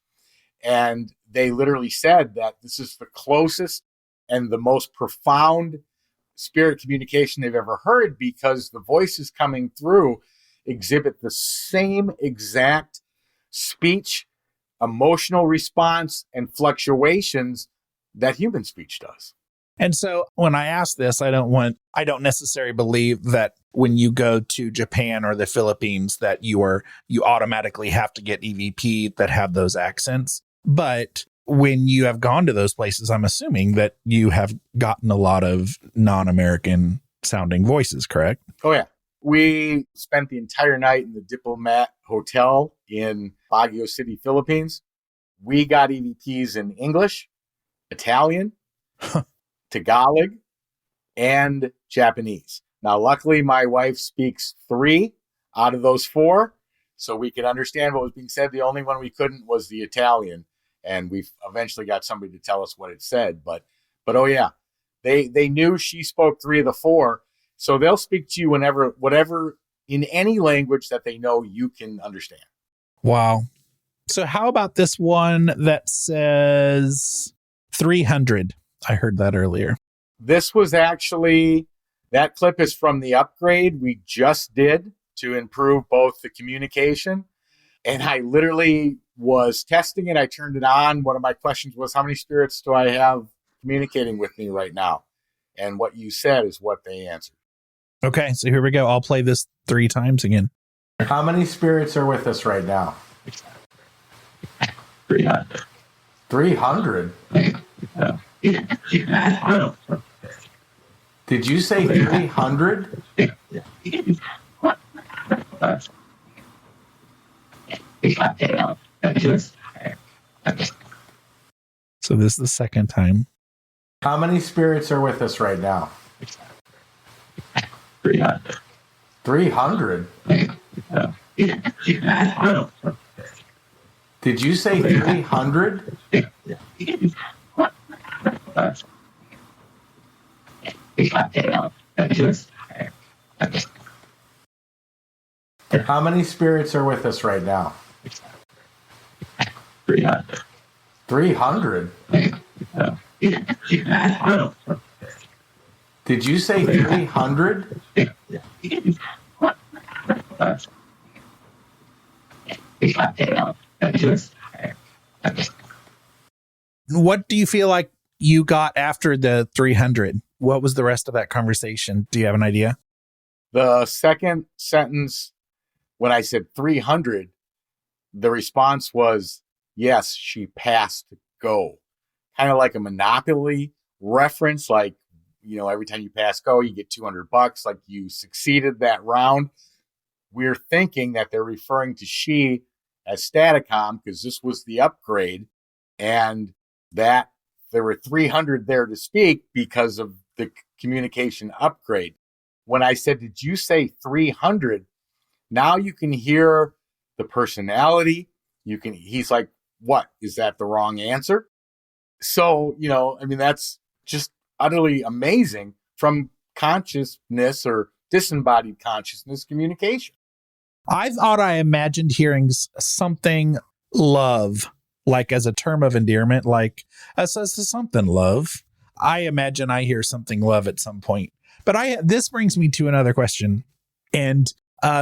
And they literally said that this is the closest and the most profound spirit communication they've ever heard, because the voices coming through exhibit the same exact speech, emotional response, and fluctuations that human speech does. And so when I ask this, I don't necessarily believe that when you go to Japan or the Philippines that you automatically have to get EVP that have those accents. But when you have gone to those places, I'm assuming that you have gotten a lot of non-American sounding voices, correct? Oh, yeah. We spent the entire night in the Diplomat Hotel in Baguio City, Philippines. We got EVPs in English, Italian, Tagalog, and Japanese. Now, luckily, my wife speaks 3 out of those 4, so we could understand what was being said. The only one we couldn't was the Italian. And we eventually got somebody to tell us what it said. But oh yeah, they knew she spoke 3 of the 4. So they'll speak to you whatever, in any language that they know you can understand. Wow. So how about this one that says 300? I heard that earlier. This was actually, that clip is from the upgrade we just did to improve both the communication. And I literally was testing it. I turned it on. One of my questions was, how many spirits do I have communicating with me right now? And what you said is what they answered. Okay, so here we go. I'll play this 3 times again. How many spirits are with us right now? 300. 300? Did you say 300? So this is the second time. How many spirits are with us right now? 300. 300? Did you say 300? How many spirits are with us right now? 300. 300? Did you say 300? What do you feel like you got after the 300? What was the rest of that conversation? Do you have an idea? The second sentence, when I said 300, the response was, yes, she passed go. Kind of like a Monopoly reference, like, every time you pass go, you get $200, like you succeeded that round. We're thinking that they're referring to she as Staticom because this was the upgrade and that there were 300 there to speak because of the communication upgrade. When I said, did you say 300? Now you can hear the personality. He's like, what? Is that the wrong answer? So, that's just utterly amazing from consciousness or disembodied consciousness communication. I thought I imagined hearing something love, like as a term of endearment, like something love. I imagine I hear something love at some point. But this brings me to another question. And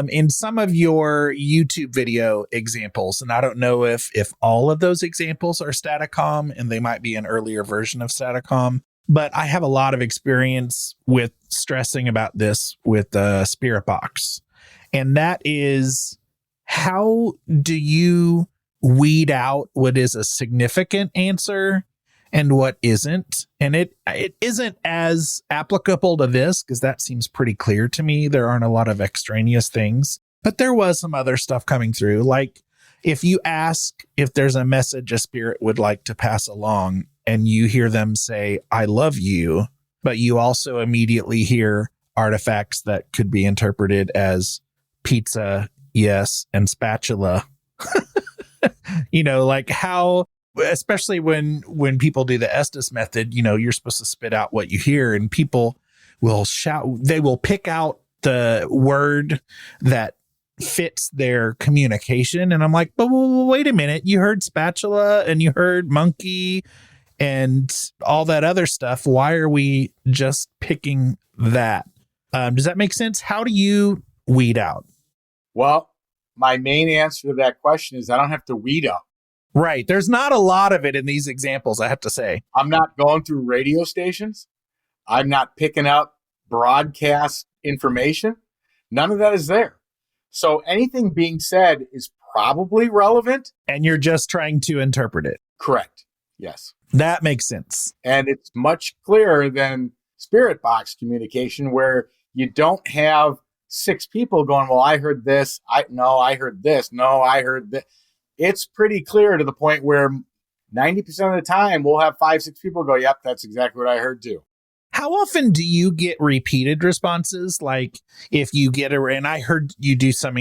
in some of your YouTube video examples, and I don't know if all of those examples are Staticom and they might be an earlier version of Staticom, but I have a lot of experience with stressing about this with the Spirit Box. And that is, how do you weed out what is a significant answer and what isn't? And it isn't as applicable to this because that seems pretty clear to me. There aren't a lot of extraneous things, but there was some other stuff coming through. Like if you ask if there's a message a spirit would like to pass along and you hear them say, I love you, but you also immediately hear artifacts that could be interpreted as pizza, yes, and spatula. Like how, especially when people do the Estes method, you're supposed to spit out what you hear and people will shout, they will pick out the word that fits their communication. And I'm like, but wait a minute, you heard spatula and you heard monkey and all that other stuff. Why are we just picking that? Does that make sense? How do you weed out? Well, my main answer to that question is I don't have to weed out. Right. There's not a lot of it in these examples, I have to say. I'm not going through radio stations. I'm not picking up broadcast information. None of that is there. So anything being said is probably relevant. And you're just trying to interpret it. Correct. Yes. That makes sense. And it's much clearer than Spirit Box communication where you don't have 6 people going, well, I heard this. I heard this. No, I heard that. It's pretty clear to the point where 90% of the time we'll have 5, 6 people go, yep, that's exactly what I heard too. How often do you get repeated responses? Like if you get and I heard you do some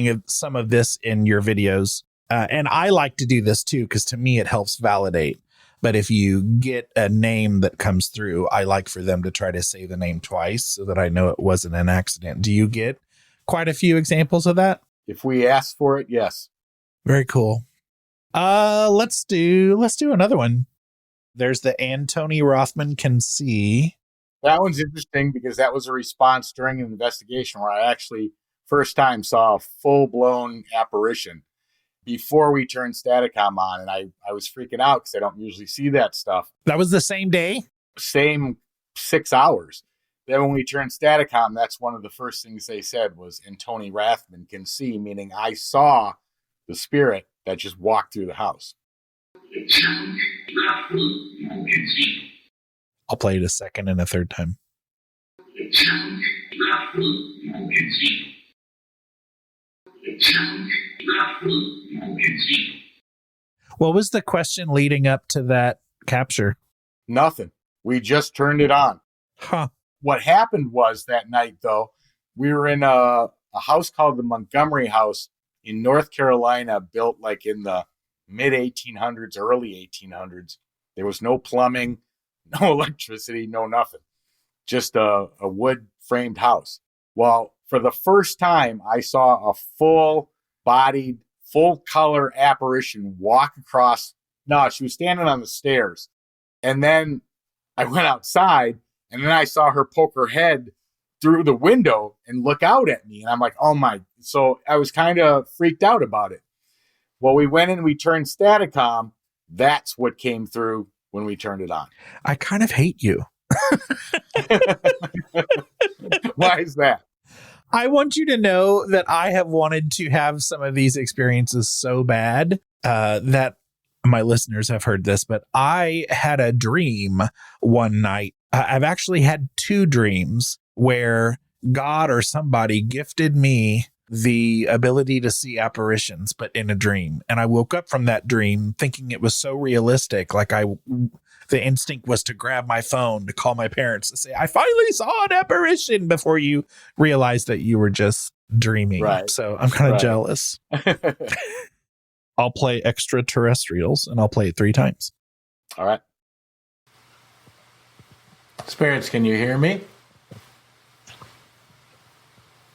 of this in your videos. And I like to do this too, because to me, it helps validate. But if you get a name that comes through, I like for them to try to say the name twice so that I know it wasn't an accident. Do you get quite a few examples of that? If we ask for it, yes. Very cool. Let's do another one. There's the Cherie Rathman can see. That one's interesting because that was a response during an investigation where I actually first time saw a full-blown apparition before we turned Staticom on. And I was freaking out because I don't usually see that stuff. That was the same day? Same 6 hours. Then when we turned Staticom, that's one of the first things they said was, and Cherie Rathman can see, meaning I saw the spirit that just walked through the house. I'll play it a second and a third time. What was the question leading up to that capture? Nothing. We just turned it on. Huh. What happened was that night, though, we were in a house called the Montgomery House in North Carolina, built like in the mid 1800s, early 1800s. There was no plumbing, no electricity, no nothing. Just a wood framed house. Well, for the first time, I saw a full-bodied, full-color apparition walk across. No, she was standing on the stairs. And then I went outside, and then I saw her poke her head through the window and look out at me. And I'm like, oh my. So I was kind of freaked out about it. Well, we went in, we turned Staticom. That's what came through when we turned it on. I kind of hate you. Why is that? I want you to know that I have wanted to have some of these experiences so bad that my listeners have heard this, but I had a dream one night. I've actually had 2 dreams where God or somebody gifted me the ability to see apparitions, but in a dream. And I woke up from that dream thinking it was so realistic. Like the instinct was to grab my phone, to call my parents to say, I finally saw an apparition, before you realized that you were just dreaming. Right. So I'm kind of jealous. I'll play Extraterrestrials, and I'll play it 3 times. All right. Spirits, can you hear me?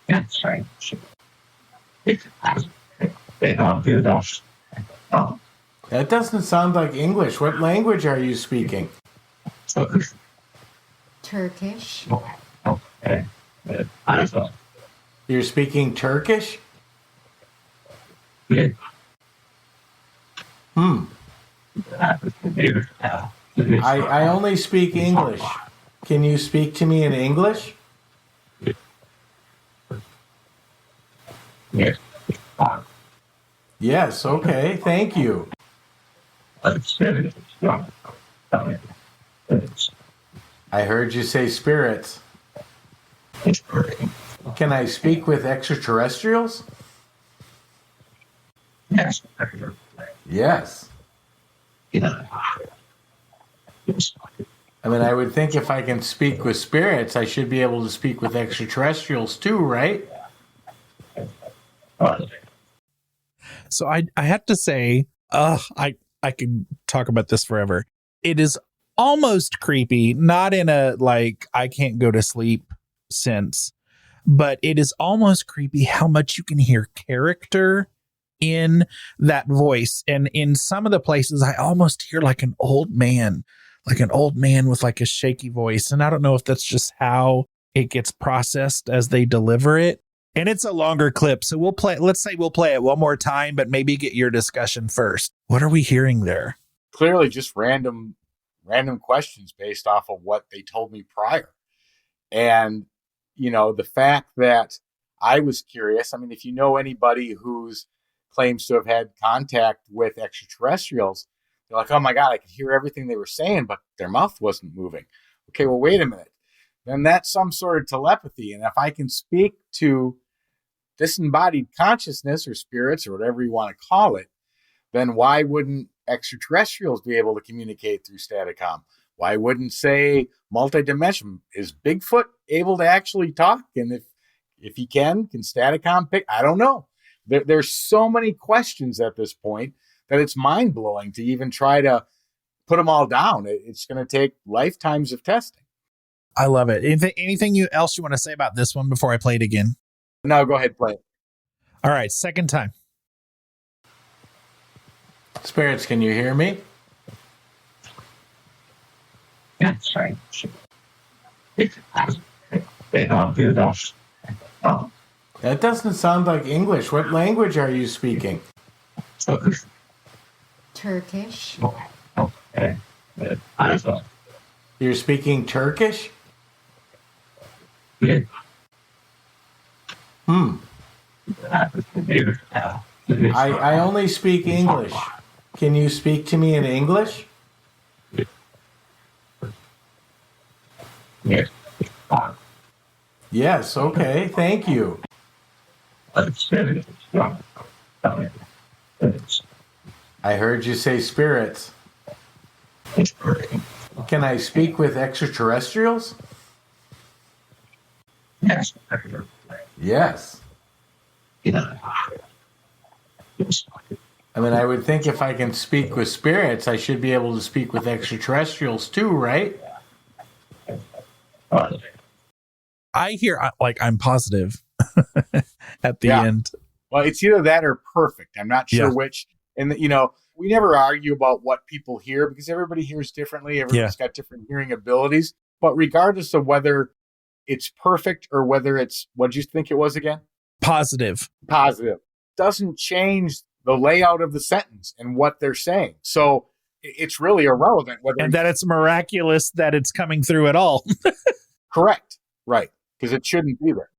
That's right. That doesn't sound like English. What language are you speaking? Turkish. You're speaking Turkish? I only speak English. Can you speak to me in English? Yes, okay, thank you. I heard you say spirits. Can I speak with extraterrestrials? Yes. I mean, I would think if I can speak with spirits, I should be able to speak with extraterrestrials too, right? So I have to say, I could talk about this forever. It is almost creepy, not in a like I can't go to sleep sense, but it is almost creepy how much you can hear character in that voice. And in some of the places, I almost hear like an old man with like a shaky voice. And I don't know if that's just how it gets processed as they deliver it. And it's a longer clip. So let's say we'll play it one more time, but maybe get your discussion first. What are we hearing there? Clearly just random questions based off of what they told me prior. And, you know, the fact that I was curious, I mean, if you know anybody who's claims to have had contact with extraterrestrials, they're like, oh my God, I could hear everything they were saying, but their mouth wasn't moving. Okay, well, wait a minute. Then that's some sort of telepathy. And if I can speak to disembodied consciousness or spirits or whatever you want to call it, then why wouldn't extraterrestrials be able to communicate through Staticom? Why wouldn't, say, multidimension? Is Bigfoot able to actually talk? And if he can Staticom pick? I don't know. There's so many questions at this point that it's mind-blowing to even try to put them all down. It's going to take lifetimes of testing. I love it. Anything else you want to say about this one before I play it again? No, go ahead, play it. All right, second time. Spirits, can you hear me? That's right. That doesn't sound like English. What language are you speaking? Turkish. You're speaking Turkish? I only speak English. Can you speak to me in English? Yes, okay, thank you. I heard you say spirits. Can I speak with extraterrestrials? Yes. I mean, I would think if I can speak with spirits, I should be able to speak with extraterrestrials too, right? I hear, like, I'm positive at the end. Well, it's either that or perfect. I'm not sure which. And, you know, we never argue about what people hear because everybody hears differently. Everybody's got different hearing abilities. But regardless of whether it's perfect or whether it's, what did you think it was again? Positive. Doesn't change the layout of the sentence and what they're saying. So it's really irrelevant whether. And that it's miraculous that it's coming through at all. Correct. Right. Because it shouldn't be there.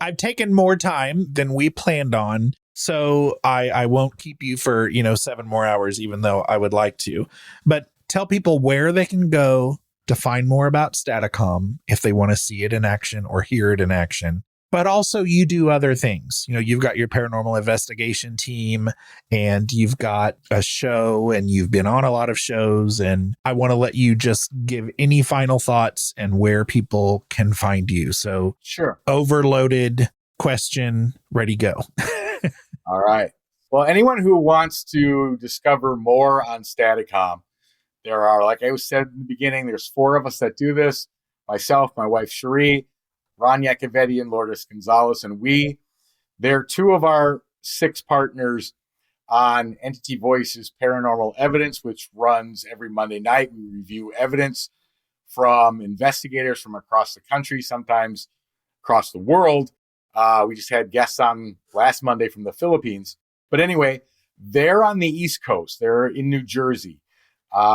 I've taken more time than we planned on. So I won't keep you for, 7 more hours, even though I would like to. But tell people where they can go to find more about Staticom if they want to see it in action or hear it in action. But also you do other things. You've got your paranormal investigation team and you've got a show and you've been on a lot of shows. And I want to let you just give any final thoughts and where people can find you. So sure. Overloaded question, ready, go. All right. Well, anyone who wants to discover more on Staticom, there are, like I said in the beginning, there's 4 of us that do this. Myself, my wife, Cherie, Ron Yacovetti and Lourdes Gonzalez, and they're 2 of our 6 partners on Entity Voices Paranormal Evidence, which runs every Monday night. We review evidence from investigators from across the country, sometimes across the world. We just had guests on last Monday from the Philippines. But anyway, they're on the East Coast. They're in New Jersey.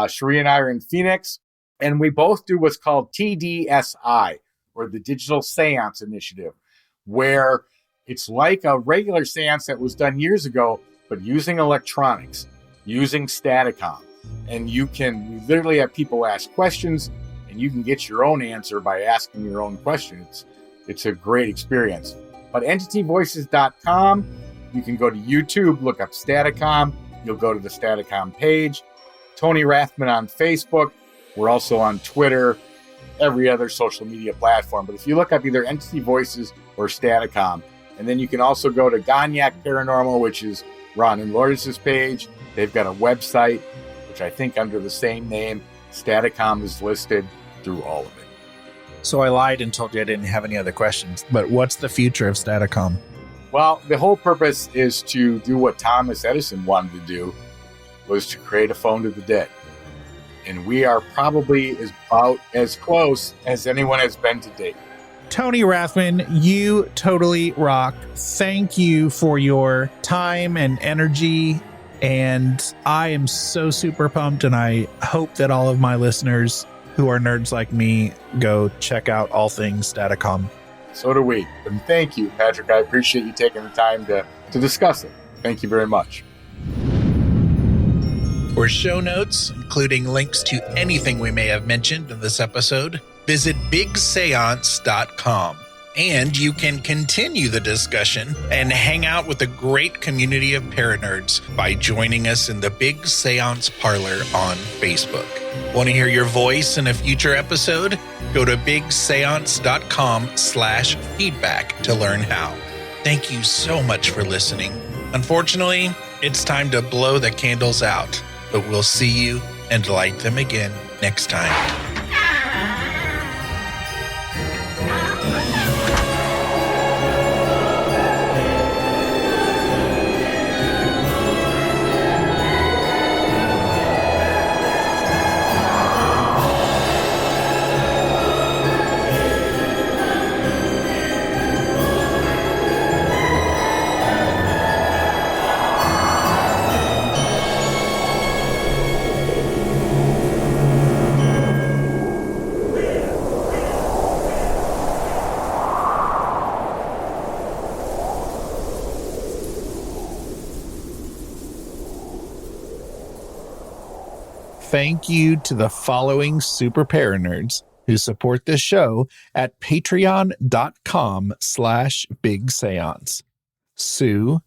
Cherie and I are in Phoenix, and we both do what's called TDSI, or the Digital Seance Initiative, where it's like a regular seance that was done years ago, but using electronics, using Staticom. And we literally have people ask questions, and you can get your own answer by asking your own questions. It's a great experience. But entityvoices.com, you can go to YouTube, look up Staticom. You'll go to the Staticom page. Tony Rathman on Facebook. We're also on Twitter, every other social media platform. But if you look up either Entity Voices or Staticom, and then you can also go to Gonyak Paranormal, which is Ron and Lourdes' page. They've got a website, which I think under the same name, Staticom is listed through all of it. So I lied and told you I didn't have any other questions, but what's the future of Staticom? Well, the whole purpose is to do what Thomas Edison wanted to do, was to create a phone to the dead. And we are probably about as close as anyone has been to date. Tony Rathman, you totally rock. Thank you for your time and energy. And I am so super pumped, and I hope that all of my listeners who are nerds like me go check out all things Staticom. So do we. And thank you, Patrick. I appreciate you taking the time to discuss it. Thank you very much. For show notes, including links to anything we may have mentioned in this episode, visit bigseance.com. And you can continue the discussion and hang out with a great community of paranerds by joining us in the Big Seance Parlor on Facebook. Want to hear your voice in a future episode? Go to bigseance.com/feedback to learn how. Thank you so much for listening. Unfortunately, it's time to blow the candles out, but we'll see you and light them again next time. Thank you to the following super paranerds who support this show at patreon.com/big seance. Sue,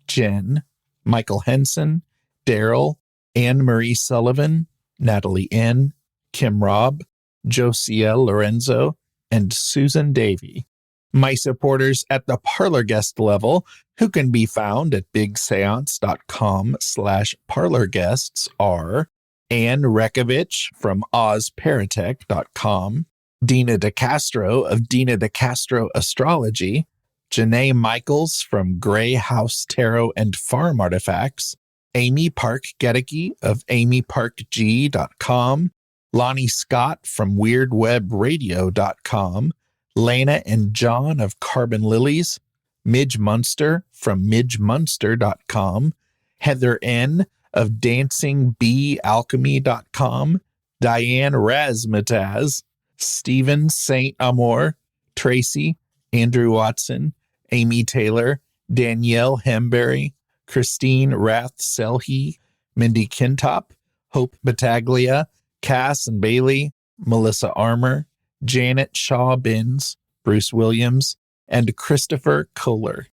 Jen, Michael Henson, Daryl, Anne Marie Sullivan, Natalie N., Kim Robb, Josiel Lorenzo, and Susan Davey. My supporters at the Parlor guest level, who can be found at bigseance.com/parlor guests, are Anne Rekovich from ozparatech.com, Dina DeCastro of Dina DeCastro Astrology, Janae Michaels from Gray House Tarot and Farm Artifacts, Amy Park Gedicke of amyparkg.com, Lonnie Scott from weirdwebradio.com, Lana and John of Carbon Lilies, Midge Munster from midgemunster.com, Heather N. of dancingbeealchemy.com, Diane Razmataz, Stephen St. Amour, Tracy, Andrew Watson, Amy Taylor, Danielle Hemberry, Christine Rath-Selhe, Mindy Kintop, Hope Battaglia, Cass and Bailey, Melissa Armour, Janet Shaw-Binns, Bruce Williams, and Christopher Kohler.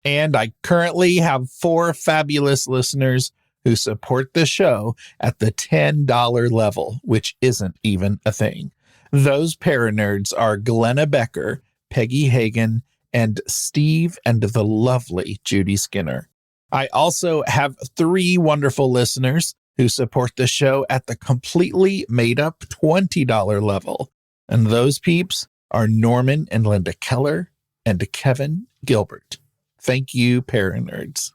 And I currently have 4 fabulous listeners who support the show at the $10 level, which isn't even a thing. Those Paranerds are Glenna Becker, Peggy Hagan, and Steve and the lovely Judy Skinner. I also have 3 wonderful listeners who support the show at the completely made-up $20 level. And those peeps are Norman and Linda Keller and Kevin Gilbert. Thank you, Paranerds.